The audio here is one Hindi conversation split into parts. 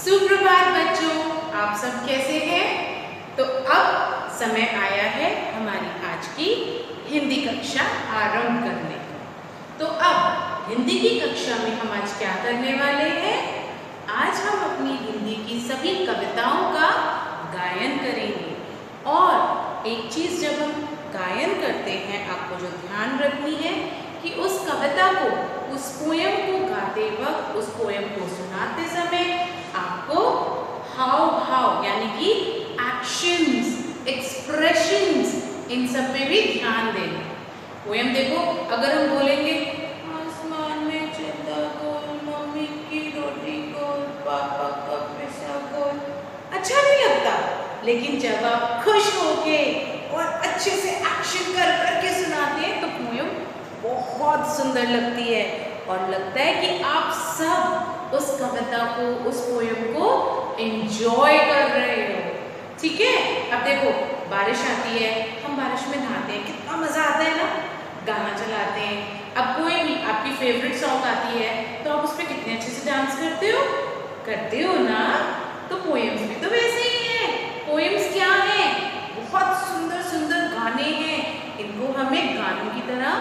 सुप्रभात बच्चों, आप सब कैसे हैं? तो अब समय आया है हमारी आज की हिंदी कक्षा आरंभ करने का। तो अब हिंदी की कक्षा में हम आज क्या करने वाले हैं? आज हम अपनी हिंदी की सभी कविताओं का गायन करेंगे। और एक चीज़, जब हम गायन करते हैं, आपको जो ध्यान रखनी है कि उस कविता को, उस पोयम को गाते वक्त, उस पोयम को सुनाते समय आपको हाव भाव यानी कि एक्शंस, एक्सप्रेशंस, इन सब पे भी ध्यान देना। पोयम देखो, अगर हम बोलेंगे आसमान में चंदा गोल, मम्मी की रोटी गोल, पापा का पैसा गोल, अच्छा नहीं लगता। लेकिन जब आप खुश होके और अच्छे से एक्शन कर करके सुनाते हैं तो पोयम बहुत सुंदर लगती है और लगता है कि आप सब उस कविता को, उस पोयम को एंजॉय कर रहे हो। ठीक है? अब देखो, बारिश आती है, हम बारिश में नहाते हैं, कितना मजा आता है ना, गाना चलाते हैं। अब कोई भी आपकी फेवरेट सॉन्ग आती है तो आप उस पर कितने अच्छे से डांस करते हो ना। तो पोएम्स भी तो वैसे ही है। पोएम्स क्या है? बहुत सुंदर सुंदर गाने हैं, इनको हमें गानों की तरह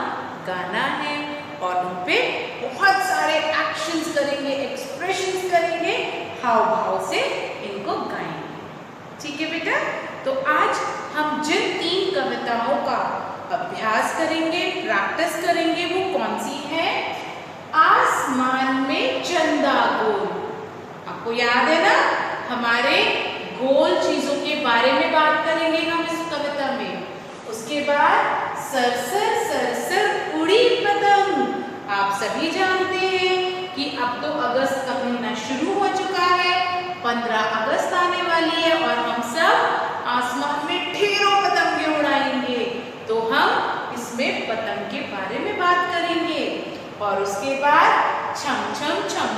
गाना है और उन पे बहुत सारे एक्शंस करेंगे, एक्सप्रेशंस करेंगे, हाव भाव से इनको गाएंगे। ठीक है बेटा? तो आज हम जिन 3 कविताओं का अभ्यास करेंगे, प्रैक्टिस करेंगे, वो कौन सी है? आसमान में चंदा गोल। आपको याद है ना, हमारे गोल चीजों के बारे में बात करेंगे हम इस कविता में। उसके बाद सरसर सरसर उड़ी पतंग। आप सभी जानते हैं कि अब तो अगस्त का महीना शुरू हो चुका है, 15 अगस्त आने वाली है और हम सब आसमान में ढेरों पतंगे उड़ाएंगे। तो हम इसमें पतंग के बारे में बात करेंगे। और उसके बाद छम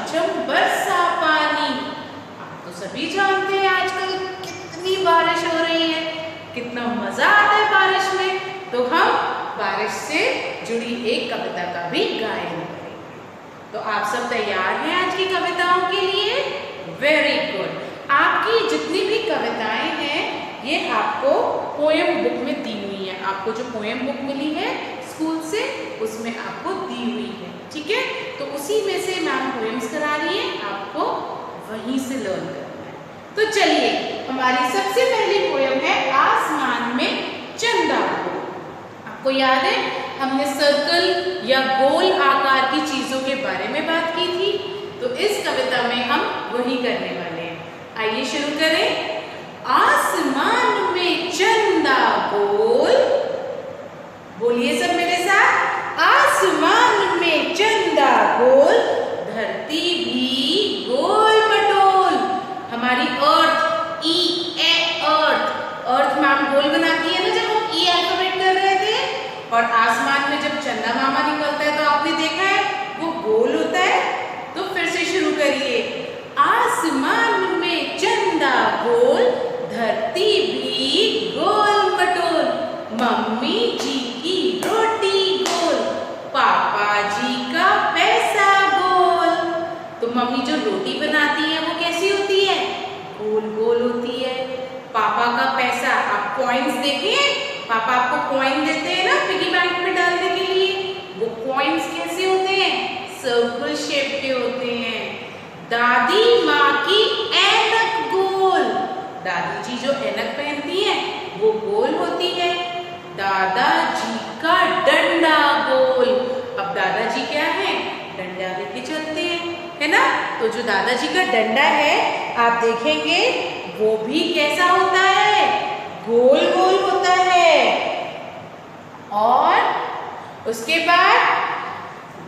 छम बरसा पानी। आप तो सभी जानते हैं आजकल कितनी बारिश हो रही है, कितना मजा आता है बारिश में। तो हम बारिश से जुड़ी एक कविता का भी गायन करेंगे। तो आप सब तैयार हैं आज की कविताओं के लिए? Very good. आपकी जितनी भी कविताएं हैं ये आपको पोएम बुक में दी हुई है। आपको जो पोएम बुक मिली है स्कूल से, उसमें आपको दी हुई है। ठीक है? तो उसी में से मैम पोएम्स करा रही है, आपको वहीं से लर्न करना है। तो चलिए, हमारी सबसे पहली पोएम है आसमान में चंदा गोल। आपको याद है हमने सर्कल या गोल आकार की चीजों के बारे में बात की थी, तो इस कविता में हम वही करने वाले हैं। आइए शुरू करें। आसमान में चंदा गोल, बोलिए सब मेरे साथ। आसमान में चंदा गोल, धरती भी गोल मटोल। हमारी अर्थ, ई ए अर्थ मैम गोल बनाती है ना, जब हम ई अल्फाबेट कर रहे थे। और आसमान में जब चंदा मामा निकलता है तो आपने देखा है वो गोल होता है। तो फिर से शुरू करिए। आसमान में चंदा गोल, धरती भी गोल मटोल, मम्मी जी की रोटी गोल, पापा जी का पैसा गोल। तो मम्मी जो रोटी बनाती है वो कैसी होती है? गोल गोल होती है। पापा का पैसा, आप कॉइन्स देखें, पापा आपको कॉइन देते हैं ना पिगी बैंक में डालने के लिए, वो कॉइन्स कैसे होते हैं? सर्कल शेप के होते हैं। दादी माँ की ऐनक गोल, दादी जी जो ऐनक पहनती हैं वो गोल होती है। दादाजी का डंडा गोल। अब दादाजी क्या है? डंडा लेके चलते हैं, है ना? तो जो दादाजी का डंडा है आप देखेंगे वो भी कैसा होता है? गोल गोल होता है। और उसके बाद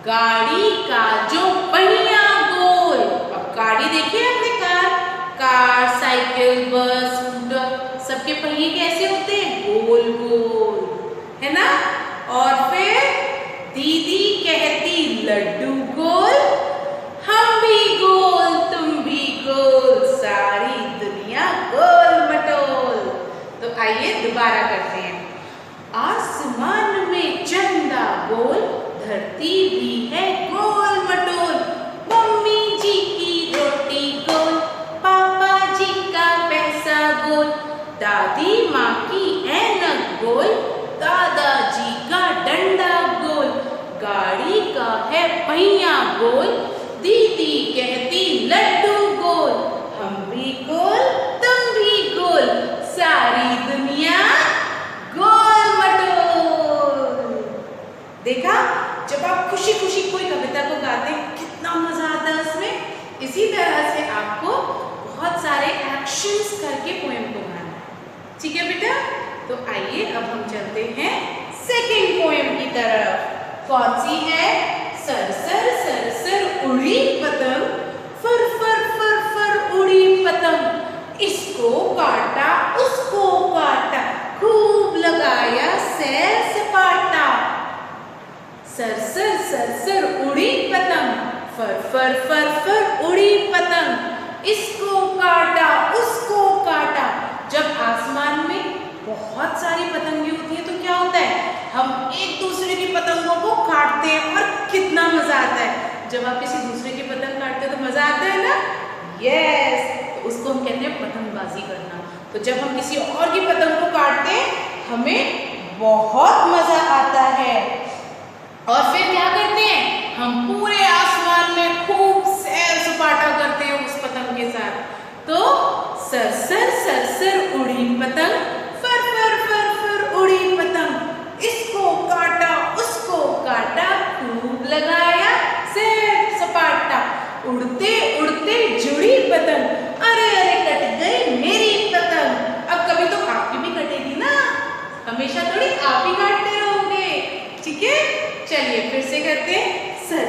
गाड़ी का जो पहिया गोल। अब गाड़ी देखिए आपने, कार, साइकिल, बस, स्कूटर, सबके पहिए कैसे होते हैं? गोल गोल, है ना? और फिर दीदी कहती लड्डू गोल, हम भी गोल तुम भी गोल, सारी दुनिया गोल मटोल। तो आइए दोबारा करते हैं। आसमान में चंदा गोल, धरती भी है गोल मटोल, मम्मी जी की रोटी गोल, है पहिया गोल, दीदी कहती लड्डू गोल, हम भी गोल तुम भी गोल, सारी दुनिया गोल मटोल। देखा, जब आप खुशी खुशी कोई कविता को गाते हैं कितना मजा आता है उसमें। इसी तरह से आपको बहुत सारे एक्शंस करके पोएम को गाना है। ठीक है बेटा, तो आइए अब हम चलते हैं सेकेंड पोएम की तरफ। कौन सी है? सर सर उड़ी पतंग, फर फर फर फर उड़ी पतंग, इसको काटा उसको काटा, खूब लगाया सैर सपाटा। सर सर उड़ी पतंग, फर फर फर फर उड़ी पतंग, इसको काटा उसको काटा। जब आसमान में बहुत सारी पतंगे होती है तो क्या होता है, हम एक दूसरे की पतंगों को काटते हैं और कितना मजा आता है। जब आप किसी दूसरे की पतंग काटते हो तो मजा आता है ना। यस, तो उसको हम कहते हैं पतंगबाजी करना। तो जब हम किसी और की पतंग को काटते हैं हमें बहुत मजा आता है। और फिर क्या करते हैं, हम पूरे आसमान में खूब सैर सपाटा करते हैं उस पतंग के साथ। तो सर सर उड़ी पतंग, फर फर फर फर उड़ी पतंग, इसको काटा उसको काटा, खूब लगाया सैर सपाटा, उड़ते उड़ते जुड़ी पतंग, अरे अरे कट गई मेरी पतंग। अब कभी तो आपकी भी कटेगी ना, हमेशा थोड़ी आप ही काटते रहोगे। ठीक है, चलिए फिर से करते हैं। सर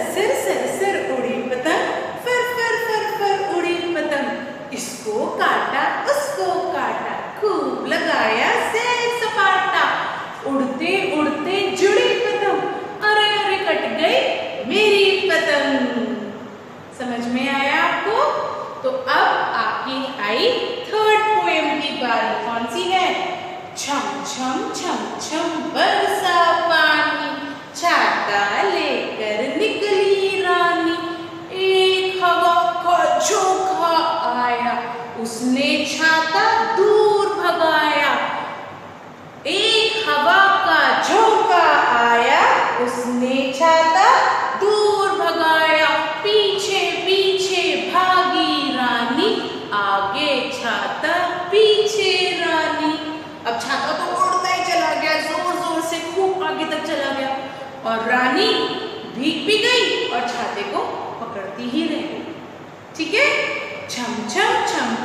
सर उड़ी पतंग, फर फर फर फर उड़ी पतंग, इसको काटा उसको काटा, खूब लगाया सैर सपाटा, उड़ते उड़ते जुड़ी पतंग, अरे अरे कट गई मेरी पतंग। समझ में आया आपको? तो अब आपकी आई थर्ड पोएम की बारी। कौन सी है? छम छम बरसा पानी, छाता लेकर निकली रानी, एक हवा का झोंका आया, उसने छाता दूर भगाया। एक हवा का झोंका आया, उसने छाता दूर भगाया, पीछे पीछे भागी रानी, आगे छाता पीछे रानी। अब छाता तो उड़ता ही चला गया, जोर जोर से खूब आगे तक चला गया, और रानी भीग भी गई और छाते को पकड़ती ही रह गई। ठीक है, छम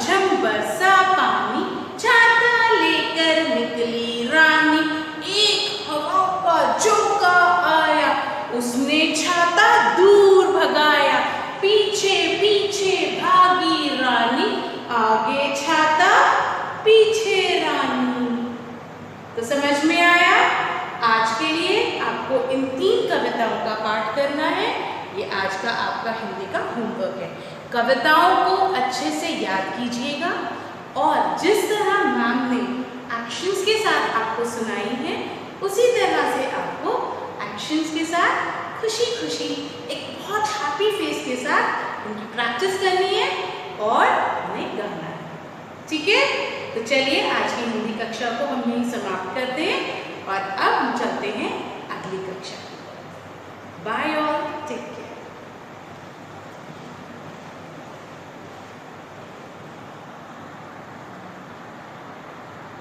छम बरसा पानी, छाता लेकर निकली रानी, एक हवा का झोंका आया, उसने छाता दूर भगाया, पीछे पीछे भागी रानी, आगे छाता पीछे रानी। तो समझ में आया? आज के लिए आपको इन 3 कविताओं का पाठ करना है। ये आज का आपका हिंदी का होमवर्क है। कविताओं को अच्छे से याद कीजिएगा और जिस तरह मैम ने एक्शंस के साथ आपको सुनाई है उसी तरह से आपको एक्शंस के साथ खुशी खुशी एक बहुत हैप्पी फेस के साथ उनकी प्रैक्टिस करनी है और उन्हें गाना है। ठीक है, तो चलिए आज की हिंदी कक्षा को हम यहीं समाप्त करते हैं और अब हम चलते हैं अगली कक्षा। बाय।